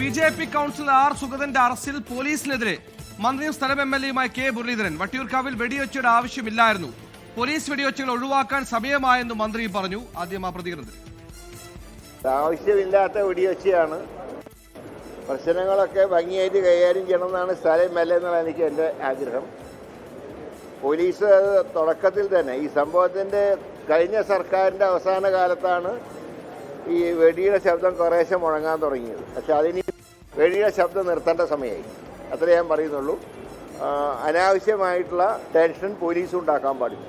BJP councillor R സുഗതന്റെ അറസ്റ്റിൽ പോലീസിനെതിരെ മന്ത്രിയും സ്ഥലം MLA-യുമായ കെ മുരളീധരൻ. വട്ടിയൂർക്കാവിൽ വെടിവെച്ചയുടെ ആവശ്യമില്ലായിരുന്നു, പോലീസ് വെടിവെച്ചുകൾ ഒഴിവാക്കാൻ സമയമായെന്ന് മന്ത്രി പറഞ്ഞു. ആദ്യം ആ പ്രതികരണത്തിൽ. ആവശ്യമില്ലാത്ത വെടിവെച്ചാണ്, പ്രശ്നങ്ങളൊക്കെ ഭംഗിയായിട്ട് കൈകാര്യം ചെയ്യണമെന്നാണ് സ്ഥലം MLA എന്നുള്ള എനിക്ക് എൻ്റെ ആഗ്രഹം. പോലീസ് തുടക്കത്തിൽ തന്നെ ഈ സംഭവത്തിൻ്റെ കഴിഞ്ഞ സർക്കാരിൻ്റെ അവസാന കാലത്താണ് ഈ വെടിയുടെ ശബ്ദം കുറേശ്ശെ മുഴങ്ങാൻ തുടങ്ങിയത്. പക്ഷെ അതിന് വെടിയുടെ ശബ്ദം നിർത്തേണ്ട സമയമായി, അത്രേ ഞാൻ പറയുന്നുള്ളൂ. അനാവശ്യമായിട്ടുള്ള ടെൻഷൻ പോലീസ് ഉണ്ടാക്കാൻ പാടില്ല.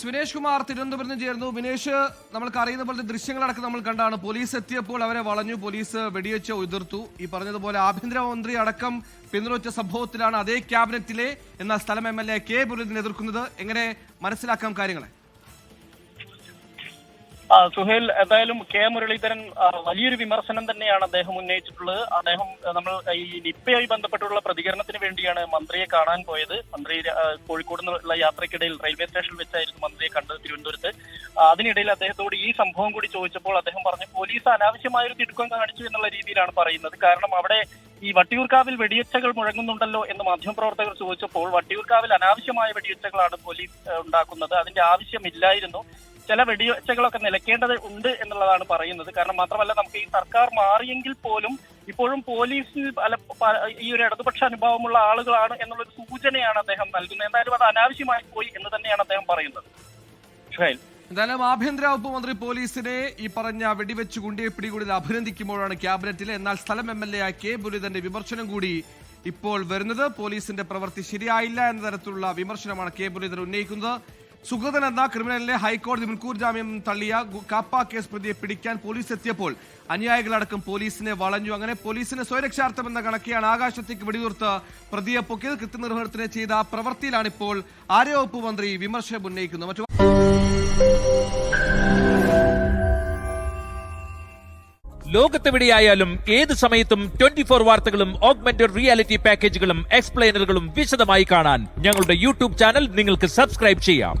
വിനേഷ് കുമാർ തിരുവനന്തപുരത്ത് ചേർന്നു. വിനേഷ്, നമ്മൾക്ക് അറിയുന്ന പോലത്തെ ദൃശ്യങ്ങളടക്കം നമ്മൾ കണ്ടാണ്. പോലീസ് എത്തിയപ്പോൾ അവരെ വളഞ്ഞു, പോലീസ് വെടിവെച്ച് എതിർത്തു. ഈ പറഞ്ഞതുപോലെ ആഭ്യന്തരമന്ത്രി അടക്കം പിന്തുണച്ച സംഭവത്തിലാണ് അതേ ക്യാബിനറ്റിലെ എന്നാൽ സ്ഥലം MLA കെ മുരളീധരൻ എതിർക്കുന്നത്. എങ്ങനെ മനസ്സിലാക്കാം കാര്യങ്ങളെ? സുഹേൽ, എന്തായാലും കെ മുരളീധരൻ വലിയൊരു വിമർശനം തന്നെയാണ് അദ്ദേഹം ഉന്നയിച്ചിട്ടുള്ളത്. അദ്ദേഹം നമ്മൾ ഈ നിപ്പയുമായി ബന്ധപ്പെട്ടുള്ള പ്രതികരണത്തിന് വേണ്ടിയാണ് മന്ത്രിയെ കാണാൻ പോയത്. മന്ത്രി കോഴിക്കോട് നിന്നുള്ള യാത്രക്കിടയിൽ റെയിൽവേ സ്റ്റേഷനിൽ വെച്ചായിരുന്നു മന്ത്രിയെ കണ്ടത്, തിരുവനന്തപുരത്ത്. അതിനിടയിൽ അദ്ദേഹത്തോട് ഈ സംഭവം കൂടി ചോദിച്ചപ്പോൾ അദ്ദേഹം പറഞ്ഞു പോലീസ് അനാവശ്യമായൊരു തിടുക്കം കാണിച്ചു എന്നുള്ള രീതിയിലാണ് പറയുന്നത്. കാരണം അവിടെ ഈ വട്ടിയൂർക്കാവിൽ വെടിവെച്ചകൾ മുഴങ്ങുന്നുണ്ടല്ലോ എന്ന് മാധ്യമപ്രവർത്തകർ ചോദിച്ചപ്പോൾ വട്ടിയൂർക്കാവിൽ അനാവശ്യമായ വെടിവെച്ചകളാണ് പോലീസ് ഉണ്ടാക്കുന്നത്, അതിന്റെ ആവശ്യമില്ലായിരുന്നു, ചില വെടിവെച്ചകളൊക്കെ നിലയ്ക്കേണ്ടത് ഉണ്ട് എന്നുള്ളതാണ് പറയുന്നത്. കാരണം മാത്രമല്ല, നമുക്ക് ഈ സർക്കാർ മാറിയെങ്കിൽ പോലും ഇപ്പോഴും പോലീസിൽ ഈ ഒരു ഇടതുപക്ഷ അനുഭവമുള്ള ആളുകളാണ് എന്നുള്ളൊരു സൂചനയാണ് അദ്ദേഹം നൽകുന്നത്. എന്തായാലും അത് അനാവശ്യമായി പോയി എന്ന് തന്നെയാണ് അദ്ദേഹം പറയുന്നത്. എന്തായാലും ആഭ്യന്തര വകുപ്പ് മന്ത്രി പോലീസിനെ ഈ പറഞ്ഞ വെടിവെച്ച് ഗുണ്ടിയെ പിടികൂടിൽ അഭിനന്ദിക്കുമ്പോഴാണ് ക്യാബിനറ്റിലെ എന്നാൽ സ്ഥലം MLA കെ മുരളീധരന്റെ വിമർശനം കൂടി ഇപ്പോൾ വരുന്നത്. പോലീസിന്റെ പ്രവൃത്തി ശരിയായില്ല എന്ന തരത്തിലുള്ള വിമർശനമാണ് കെ മുരളീധരൻ ഉന്നയിക്കുന്നത്. സുഗതൻ എന്ന ക്രിമിനലിനെ ഹൈക്കോടതി മുൻകൂർ ജാമ്യം തള്ളിയ കാപ്പ കേസ് പ്രതിയെ പിടിക്കാൻ പോലീസ് എത്തിയപ്പോൾ അനുയായികളടക്കം പോലീസിനെ വളഞ്ഞു. അങ്ങനെ പോലീസിന് സ്വയരക്ഷാർത്ഥം എന്ന കണക്കെയാണ് ആകാശത്തേക്ക് വെടിയുതിർത്ത് പ്രതിയെ പൊക്കിയത്. കൃത്യനിർവഹണത്തിന് ചെയ്ത ആ പ്രവൃത്തിയിലാണ് ഇപ്പോൾ ആരോഗ്യവകുപ്പ് മന്ത്രി വിമർശനം ഉന്നയിക്കുന്നത്. ലോകത്തെവിടെയായാലും ഏത് സമയത്തും 24 വാർത്തകളും ഓഗ്മെന്റഡ് റിയാലിറ്റി പാക്കേജുകളും എക്സ്പ്ലെയിനറുകളും വിശദമായി കാണാൻ ഞങ്ങളുടെ YouTube ചാനൽ നിങ്ങൾക്ക് സബ്സ്ക്രൈബ് ചെയ്യാം.